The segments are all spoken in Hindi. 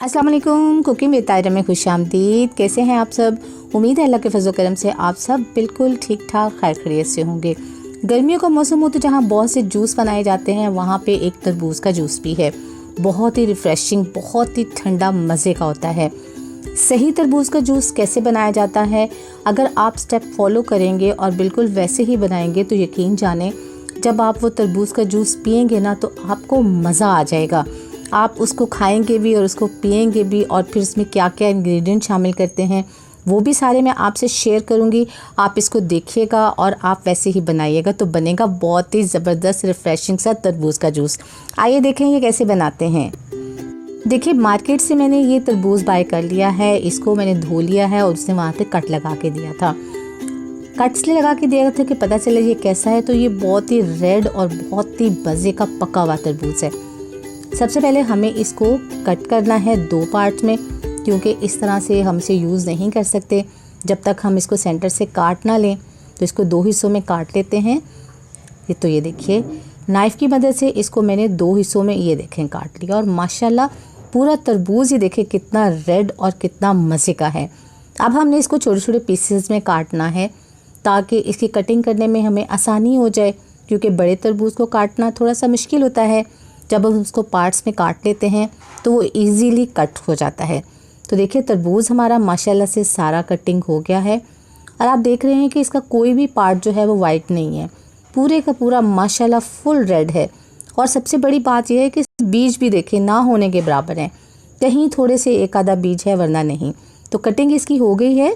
अस्सलाम वालेकुम। कुकिंग विद तायरा में खुशामदीद। कैसे हैं आप सब? उम्मीद है अल्लाह के फजल करम से आप सब बिल्कुल ठीक ठाक खैर खैरियत से होंगे। गर्मियों का मौसम हो तो जहाँ बहुत से जूस बनाए जाते हैं वहाँ पे एक तरबूज का जूस भी है। बहुत ही रिफ़्रेशिंग, बहुत ही ठंडा मज़े का होता है। सही तरबूज का जूस कैसे बनाया जाता है, अगर आप स्टेप फॉलो करेंगे और बिल्कुल वैसे ही बनाएंगे तो यकीन जाने जब आप वो तरबूज का जूस पिएंगे ना तो आपको मज़ा आ जाएगा। आप उसको खाएंगे भी और उसको पिएंगे भी, और फिर इसमें क्या क्या इंग्रेडिएंट शामिल करते हैं वो भी सारे मैं आपसे शेयर करूंगी। आप इसको देखिएगा और आप वैसे ही बनाइएगा तो बनेगा बहुत ही ज़बरदस्त रिफ़्रेशिंग सा तरबूज का जूस। आइए देखें ये कैसे बनाते हैं। देखिए, मार्केट से मैंने ये तरबूज बाय कर लिया है। इसको मैंने धो लिया है और उसने वहाँ पे कट लगा के दिया था। कट इसलिए लगा के दिया था कि पता चले ये कैसा है। तो ये बहुत ही रेड और बहुत ही मज़े का पका हुआ तरबूज है। सबसे पहले हमें इसको कट करना है 2 पार्ट में, क्योंकि इस तरह से हम इसे यूज़ नहीं कर सकते जब तक हम इसको सेंटर से काट ना लें। तो इसको 2 हिस्सों में काट लेते हैं। ये देखिए, नाइफ़ की मदद से इसको मैंने 2 हिस्सों में ये देखें काट लिया, और माशाल्लाह पूरा तरबूज ही देखें कितना रेड और कितना मज़े का है। अब हमने इसको छोटे छोटे पीसेस में काटना है ताकि इसकी कटिंग करने में हमें आसानी हो जाए, क्योंकि बड़े तरबूज को काटना थोड़ा सा मुश्किल होता है। जब हम उसको पार्ट्स में काट लेते हैं तो वो इजीली कट हो जाता है। तो देखिए, तरबूज हमारा माशाल्लाह से सारा कटिंग हो गया है, और आप देख रहे हैं कि इसका कोई भी पार्ट जो है वो वाइट नहीं है, पूरे का पूरा माशाल्लाह फुल रेड है। और सबसे बड़ी बात यह है कि बीज भी देखें ना होने के बराबर हैं, कहीं थोड़े से एक आधा बीज है वरना नहीं। तो कटिंग इसकी हो गई है।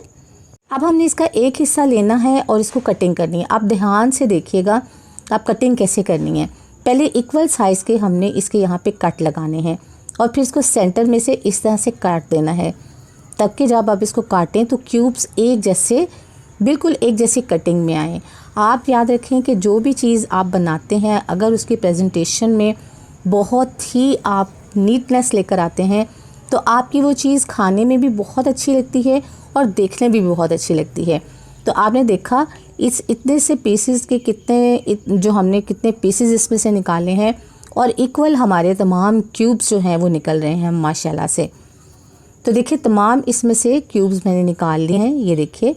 अब हमने इसका एक हिस्सा लेना है और इसको कटिंग करनी है। आप ध्यान से देखिएगा आप कटिंग कैसे करनी है। पहले इक्वल साइज़ के हमने इसके यहाँ पे कट लगाने हैं और फिर इसको सेंटर में से इस तरह से काट देना है, तब कि जब आप इसको काटें तो क्यूब्स एक जैसे, बिल्कुल एक जैसी कटिंग में आए। आप याद रखें कि जो भी चीज़ आप बनाते हैं अगर उसकी प्रेजेंटेशन में बहुत ही आप नीटनेस लेकर आते हैं तो आपकी वो चीज़ खाने में भी बहुत अच्छी लगती है और देखने में भी बहुत अच्छी लगती है। तो आपने देखा इस इतने से पीसेस के जो हमने कितने पीसेस इसमें से निकाले हैं, और इक्वल हमारे तमाम क्यूब्स जो हैं वो निकल रहे हैं माशाल्लाह से। तो देखिए, तमाम इसमें से क्यूब्स मैंने निकाल लिए हैं। ये देखिए,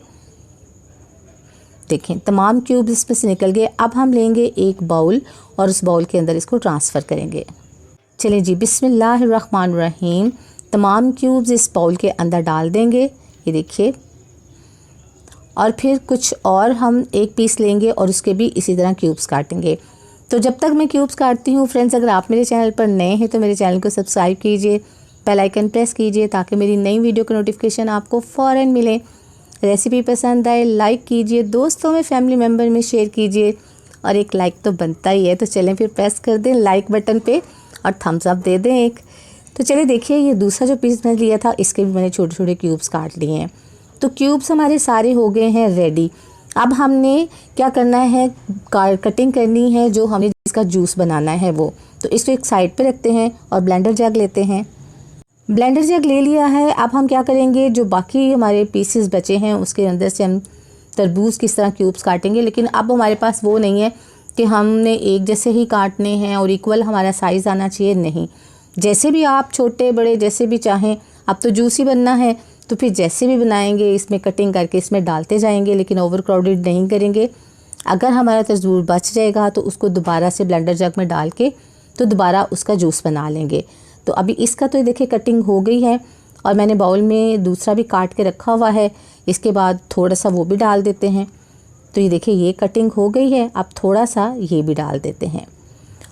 देखें तमाम क्यूब्स इसमें से निकल गए। अब हम लेंगे एक बाउल और उस बाउल के अंदर इसको ट्रांसफ़र करेंगे। चलें जी, बिस्मिल्लाहिर्रहमानिर्रहीम। तमाम क्यूब्स इस बाउल के अंदर डाल देंगे। ये देखिए, और फिर कुछ और हम एक पीस लेंगे और उसके भी इसी तरह क्यूब्स काटेंगे। तो जब तक मैं क्यूब्स काटती हूँ फ्रेंड्स, अगर आप मेरे चैनल पर नए हैं तो मेरे चैनल को सब्सक्राइब कीजिए, बेल आइकन प्रेस कीजिए ताकि मेरी नई वीडियो की नोटिफिकेशन आपको फ़ौरन मिले। रेसिपी पसंद आए लाइक कीजिए, दोस्तों में फैमिली मेम्बर में शेयर कीजिए, और एक लाइक तो बनता ही है। तो चलें फिर प्रेस कर दें लाइक बटन पे और थम्स अप दे दें एक। तो चलिए देखिए, ये दूसरा जो पीस मैंने लिया था इसके भी मैंने छोटे छोटे क्यूब्स काट लिए हैं। तो क्यूब्स हमारे सारे हो गए हैं रेडी। अब हमने क्या करना है, कटिंग करनी है जो हमने जिसका जूस बनाना है वो। तो इसको एक साइड पे रखते हैं और ब्लेंडर जग लेते हैं। ब्लेंडर जग ले लिया है। अब हम क्या करेंगे, जो बाकी हमारे पीसेस बचे हैं उसके अंदर से हम तरबूज किस तरह क्यूब्स काटेंगे। लेकिन अब हमारे पास वो नहीं है कि हमने एक जैसे ही काटने हैं और इक्वल हमारा साइज़ आना चाहिए, नहीं। जैसे भी आप छोटे बड़े जैसे भी चाहें, अब तो जूस ही बनना है तो फिर जैसे भी बनाएंगे इसमें कटिंग करके इसमें डालते जाएंगे, लेकिन ओवर क्राउडेड नहीं करेंगे। अगर हमारा तरबूज बच जाएगा तो उसको दोबारा से ब्लेंडर जग में डाल के तो दोबारा उसका जूस बना लेंगे। तो अभी इसका तो देखिए कटिंग हो गई है, और मैंने बाउल में दूसरा भी काट के रखा हुआ है। इसके बाद थोड़ा सा वो भी डाल देते हैं। तो ये देखिए, ये कटिंग हो गई है। अब थोड़ा सा ये भी डाल देते हैं,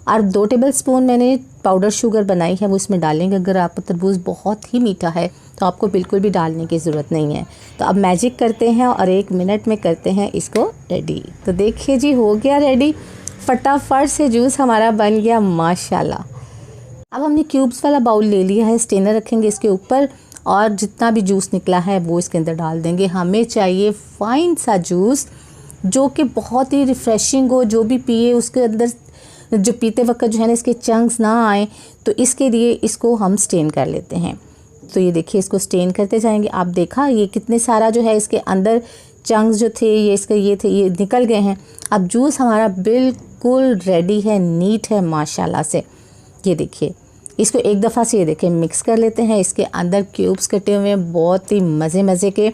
और 2 टेबलस्पून मैंने पाउडर शुगर बनाई है वो इसमें डालेंगे। अगर आपका तरबूज बहुत ही मीठा है तो आपको बिल्कुल भी डालने की ज़रूरत नहीं है। तो अब मैजिक करते हैं और 1 मिनट में करते हैं इसको रेडी। तो देखिए जी, हो गया रेडी, फटाफट से जूस हमारा बन गया माशाल्लाह। अब हमने क्यूब्स वाला बाउल ले लिया है, स्टेनर रखेंगे इसके ऊपर, और जितना भी जूस निकला है वो इसके अंदर डाल देंगे। हमें चाहिए फ़ाइन सा जूस जो कि बहुत ही रिफ़्रेशिंग हो, जो भी पिए उसके अंदर जो पीते वक्त जो है ना इसके चंक्स ना आए। तो इसके लिए इसको हम स्टेन कर लेते हैं। तो ये देखिए, इसको स्टेन करते जाएंगे। आप देखा ये कितने सारा जो है इसके अंदर चंक्स जो थे ये निकल गए हैं। अब जूस हमारा बिल्कुल रेडी है, नीट है माशाल्लाह से। ये देखिए, इसको एक दफ़ा से ये देखें मिक्स कर लेते हैं। इसके अंदर क्यूब्स कटे हुए हैं बहुत ही मज़े के।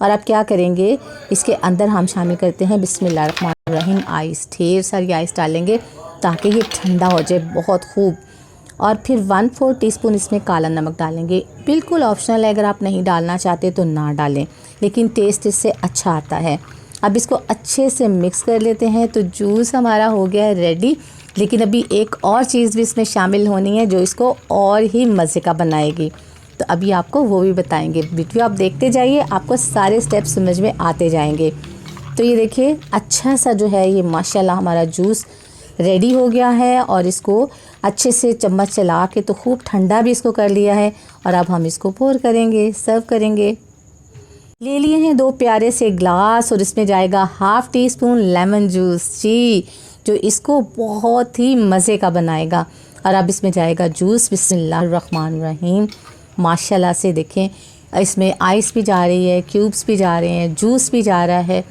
और अब क्या करेंगे, इसके अंदर हम शामिल करते हैं बिस्मिल्लाहिर्रहमानिर्रहीम आइस। ढेर सारी आइस डालेंगे ताकि ये ठंडा हो जाए बहुत खूब। और फिर 1/4 टीस्पून इसमें काला नमक डालेंगे। बिल्कुल ऑप्शनल है, अगर आप नहीं डालना चाहते तो ना डालें, लेकिन टेस्ट इससे अच्छा आता है। अब इसको अच्छे से मिक्स कर लेते हैं। तो जूस हमारा हो गया है रेडी। लेकिन अभी एक और चीज़ भी इसमें शामिल होनी है जो इसको और ही मज़े का बनाएगी। तो अभी आपको वो भी बताएंगे। वीडियो आप देखते जाइए, आपको सारे स्टेप्स समझ में आते जाएंगे। तो ये देखिए अच्छा सा जो है ये माशाल्लाह हमारा जूस रेडी हो गया है। और इसको अच्छे से चम्मच चला के तो खूब ठंडा भी इसको कर लिया है। और अब हम इसको पोर करेंगे, सर्व करेंगे। ले लिए हैं 2 प्यारे से ग्लास और इसमें जाएगा 1/2 टीस्पून लेमन जूस जी, जो इसको बहुत ही मज़े का बनाएगा। और अब इसमें जाएगा जूस। बिस्मिल्लाहिर्रहमानिर्रहीम। माशाल्लाह से देखें, इसमें आइस भी जा रही है, क्यूब्स भी जा रहे हैं, जूस भी जा रहा है।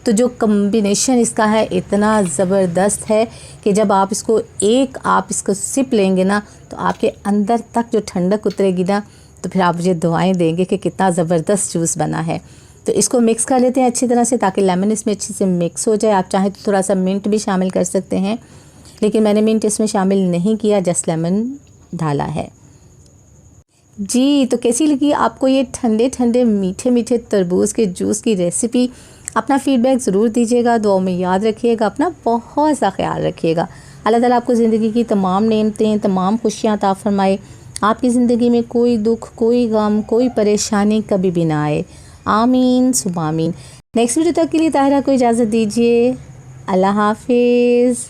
तो जो कम्बिनेशन इसका है इतना ज़बरदस्त है कि जब आप इसको सिप लेंगे ना तो आपके अंदर तक जो ठंडक उतरेगी ना, तो फिर आप मुझे दुआएं देंगे कि कितना ज़बरदस्त जूस बना है। तो इसको मिक्स कर लेते हैं अच्छी तरह से ताकि लेमन इसमें अच्छे से मिक्स हो जाए। आप चाहें तो थोड़ा सा मिंट भी शामिल कर सकते हैं, लेकिन मैंने मिंट इसमें शामिल नहीं किया, जस्ट लेमन डाला है जी। तो कैसी लगी आपको ये ठंडे ठंडे मीठे तरबूज के जूस की रेसिपी? अपना फ़ीडबैक ज़रूर दीजिएगा, दुआओं में याद रखिएगा, अपना बहुत सा ख्याल रखिएगा। अल्लाह ताला आपको ज़िंदगी की तमाम नेमतें, तमाम खुशियाँ अता फ़रमाए। आपकी ज़िंदगी में कोई दुख, कोई गम, कोई परेशानी कभी भी ना आए। आमीन सुबह आमीन। नेक्स्ट वीडियो तक के लिए ताहिरा को इजाज़त दीजिए। अल्लाह हाफिज़।